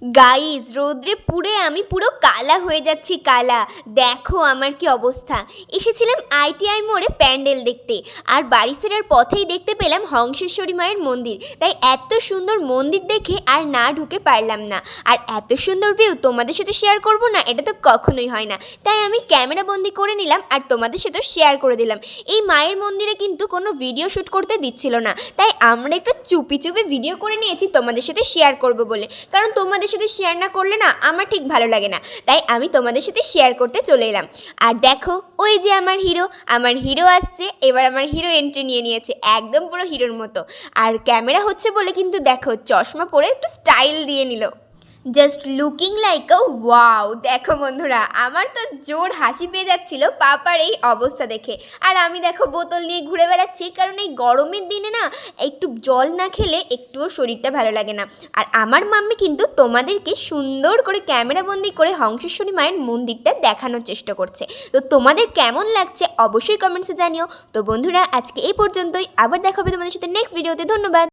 Guys, রোদ্রে পুড়ে আমি পুরো কালা হয়ে যাচ্ছি, কালা। দেখো আমার কি অবস্থা। এসেছিলাম আইটিআই মোড়ে প্যান্ডেল দেখতে, আর বাড়ি ফেরার পথেই দেখতে পেলাম হংসেশ্বরী মায়ের মন্দির। তাই এত সুন্দর মন্দির দেখে আর না ঢুকে পারলাম না। আর এত সুন্দর ভিউ তোমাদের সাথে শেয়ার করব না, এটা তো কখনোই হয় না। তাই আমি ক্যামেরা বন্দি করে নিলাম আর তোমাদের সাথে শেয়ার করে দিলাম। এই মায়ের মন্দিরে কিন্তু কোনো ভিডিও শ্যুট করতে দিচ্ছিল না, তাই আমরা একটু চুপি চুপি ভিডিও করে নিয়েছি তোমাদের সাথে শেয়ার করব বলে। কারণ তোমাদের সাথে শেয়ার না করলে না আমার ঠিক ভালো লাগে না, তাই আমি তোমাদের সাথে শেয়ার করতে চলে এলাম। আর দেখো, ওই যে আমার হিরো আসছে। এবার আমার হিরো এন্ট্রি নিয়ে নিয়েছে, একদম পুরো হিরোর মতো। আর ক্যামেরা হচ্ছে বলে কিন্তু দেখো চশমা পরে একটু স্টাইল দিয়ে নিল, জাস্ট লুকিং লাইক আ ওয়াও। দেখো বন্ধুরা, আমার তো জোর হাসি পেয়ে যাচ্ছিল পাপার এই অবস্থা দেখে। আর আমি দেখো বোতল নিয়ে ঘুরে বেড়াচ্ছি, কারণ এই গরমের দিনে না একটু জল না খেলে একটুও শরীরটা ভালো লাগে না। আর আমার মাম্মি কিন্তু তোমাদেরকে সুন্দর করে ক্যামেরাবন্দি করে হংসেশ্বরী মায়ের মন্দিরটা দেখানোর চেষ্টা করছে। তো তোমাদের কেমন লাগছে অবশ্যই কমেন্টসে জানিও। তো বন্ধুরা, আজকে এই পর্যন্তই, আবার দেখা হবে তোমাদের সাথে নেক্সট ভিডিওতে। ধন্যবাদ।